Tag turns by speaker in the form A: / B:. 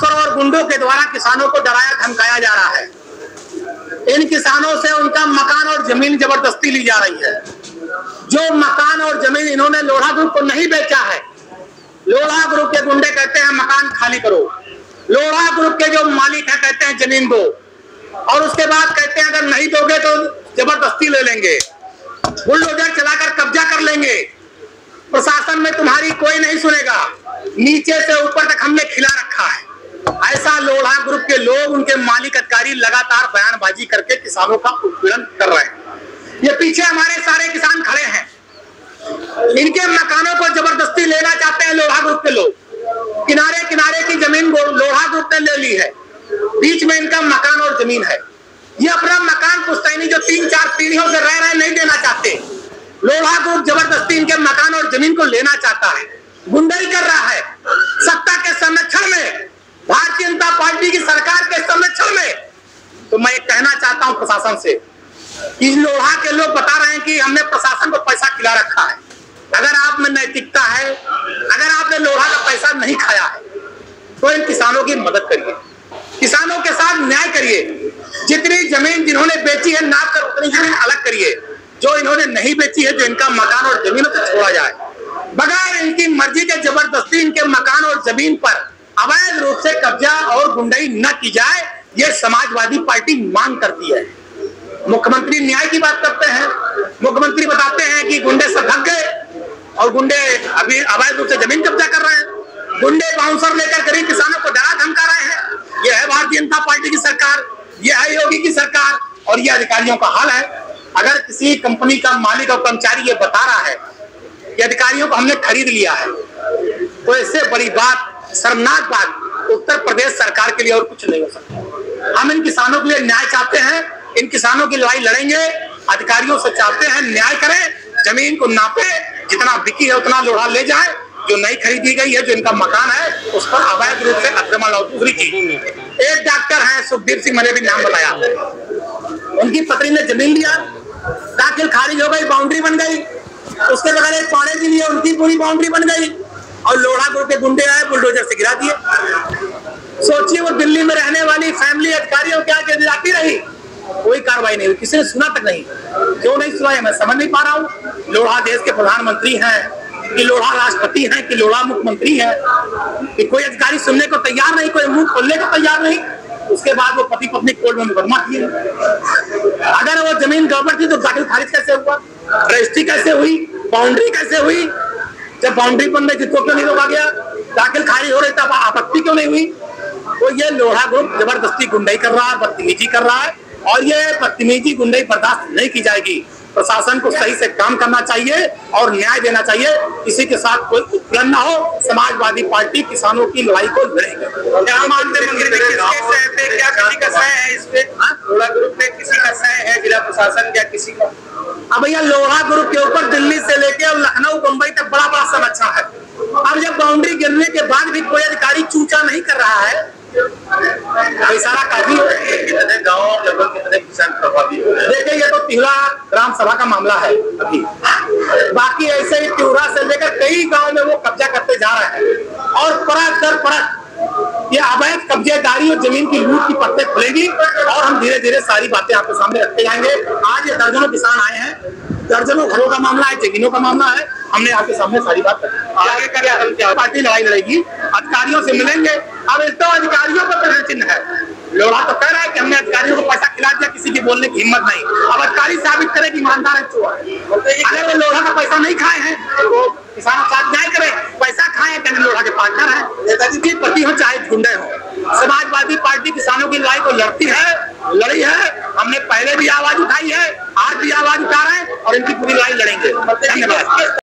A: Bouncer और गुंडों के द्वारा किसानों को डराया धमकाया जा रहा है। इन किसानों से उनका मकान और जमीन जबरदस्ती ली जा रही है। जो मकान और जमीन इन्होंने लोढ़ा ग्रुप को नहीं बेचा है, लोढ़ा ग्रुप के गुंडे कहते हैं मकान खाली करो, लोढ़ा ग्रुप के जो मालिक है कहते हैं जमीन दो, और उसके बाद कहते हैं अगर नहीं दोगे तो जबरदस्ती ले लेंगे, बुलडोजर चलाकर कब्जा कर लेंगे, प्रशासन में तुम्हारी कोई नहीं सुनेगा। नीचे से ऊपर तक हमने खिला रखा है। ऐसा लोढ़ा ग्रुप के लोग, उनके मालिक अधिकारी लगातार बयानबाजी करके किसानों का उत्पीड़न कर रहे हैं। ये पीछे हमारे सारे किसान खड़े हैं, इनके मकानों को जबरदस्ती लेना चाहते हैं लोढ़ा ग्रुप के लोग। किनारे किनारे की जमीन लोढ़ा ग्रुप ने ले ली है, बीच में इनका मकान और जमीन है। ये अपना मकान पुश्तैनी जो 3-4 पीढ़ियों से रह रहे नहीं देना चाहते। लोढ़ा ग्रुप जबरदस्ती इनके मकान और जमीन को लेना चाहता है, गुंडाई कर रहा है। सत्ता के संरक्षण में, भारतीय जनता पार्टी की सरकार के संरक्षण में, तो मैं कहना चाहता हूं प्रशासन से कि लोढ़ा के लोग बता रहे हैं कि हमने प्रशासन को पैसा खिला रखा है। अगर आप में नैतिकता है, अगर आपने लोढ़ा का पैसा नहीं खाया है, तो इन किसानों की मदद करिए, किसानों के साथ न्याय करिए। जितनी जमीन जिन्होंने बेची है नाप कर उतनी जमीन अलग करिए, जो इन्होंने नहीं बेची है, जो इनका मकान और जमीन से छोड़ा जाए। बगैर इनकी मर्जी के जबरदस्ती इनके मकान और जमीन पर अवैध रूप से कब्जा और गुंडाई न की जाए, ये समाजवादी पार्टी मांग करती है। मुख्यमंत्री न्याय की बात करते हैं, मुख्यमंत्री बताते हैं कि गुंडे सब भाग गए और गुंडे अभी अवैध रूप से जमीन कब्जा कर रहे हैं। गुंडे बाउंसर लेकर गरीब किसानों को डरा धमका रहे हैं। यह है भारतीय जनता पार्टी की सरकार, यह है योगी की सरकार, और यह अधिकारियों का हाल है। अगर किसी कंपनी का मालिक और कर्मचारी ये बता रहा है कि अधिकारियों को हमने खरीद लिया है, तो इससे बड़ी बात, शर्मनाक बात उत्तर प्रदेश सरकार के लिए और कुछ नहीं हो सकता। हम इन किसानों के लिए न्याय चाहते हैं, इन किसानों की लड़ाई लड़ेंगे। अधिकारियों से चाहते हैं न्याय करें, जमीन को नापे, जितना बिकी है उतना लोढ़ा ले जाए, जो नहीं खरीदी गई है, जो इनका मकान है उस पर अवैध रूप से अक्रमण और दूसरी की। एक डॉक्टर है सुखदीप सिंह, मैंने भी नाम बताया, उनकी पत्नी ने जमीन लिया, दाखिल खारिज हो गई, बाउंड्री बन गई, उसके बगैर एक पौड़े के लिए उनकी पूरी बाउंड्री बन गई, और लोढ़ा ग्रुप के गुंडे आए बुलडोजर से गिरा दिए। सोचिए वो दिल्ली में रहने वाली फैमिली अधिकारियों के आगे जाती रही, कोई कार्रवाई नहीं हुई, किसी ने सुना तक नहीं। क्यों नहीं सुना है मैं समझ नहीं पा रहा हूँ। लोढ़ा देश के प्रधानमंत्री हैं कि लोढ़ा राष्ट्रपति हैं कि लोढ़ा मुख्यमंत्री है, कि कोई अधिकारी सुनने को तैयार नहीं, कोई मुंह खोलने को तैयार नहीं। उसके बाद वो पति पत्नी कोर्ट में मुकदमा किए। अगर वो जमीन गवर्नमेंट थी तो दाखिल खारिज कैसे हुआ, रजिस्ट्री कैसे हुई, बाउंड्री कैसे हुई? जब बाउंड्री बन रही थी तो क्यों नहीं रोका गया? दाखिल खारिज हो रही तब आपत्ति क्यों नहीं हुई? तो ये लोढ़ा ग्रुप जबरदस्ती गुंडाई कर रहा है, बदतमीजी कर रहा है, और ये बदतमीजी गुंडाई बर्दाश्त नहीं की जाएगी। प्रशासन को सही से काम करना चाहिए और न्याय देना चाहिए, किसी के साथ कोई उत्पीड़न ना हो। समाजवादी पार्टी किसानों की लड़ाई को लड़ेगी। क्या मानते हैं, क्या किसी का सह है इस पे? लोढ़ा ग्रुप पे किसी का सह है, जिला प्रशासन क्या किसी का? अब भैया लोढ़ा ग्रुप के ऊपर दिल्ली से लेके और लखनऊ बंबई तक बड़ा बड़ा संरक्षण है। अब जब बाउंड्री गिरने के बाद भी कोई अधिकारी चूचा नहीं कर रहा है, सारा काफी कितने गाँव लगभग कितने किसान प्रभावित हुए। देखिए ये तो तिहरा ग्राम सभा का मामला है अभी, बाकी ऐसे ही तिहरा से लेकर कई गांव में वो कब्जा करते जा रहे हैं, और परत दर परत ये अवैध कब्जेदारी और जमीन की लूट की परतें खुलेगी, और हम धीरे धीरे सारी बातें आपके सामने रखते जाएंगे। आज ये दर्जनों किसान आए हैं, दर्जनों घरों का मामला है, जमीनों का मामला है, हमने आपके सामने सारी बात आगे क्या पार्टी लड़ाई लड़ेगी, अधिकारियों से मिलेंगे। अब इस तो अधिकारियों का प्रश्न चिन्ह है। लोढ़ा तो कह रहा है कि हमने अधिकारियों को पैसा खिला दिया, किसी की बोलने की हिम्मत नहीं। अब अधिकारी साबित करे कि ईमानदार है, अगर वो लोढ़ा का पैसा नहीं खाए हैं तो किसानों के साथ न्याय करें। पैसा खाए हैं कहने लोढ़ा के पार्टनर हैं, नेताजी के पति हो चाहे गुंडे हो। समाजवादी पार्टी किसानों की लड़ाई को लड़ती है, लड़ी है। हमने पहले भी आवाज उठाई है, आज भी आवाज उठा रहे हैं, और इनकी पूरी लड़ाई लड़ेंगे। धन्यवाद।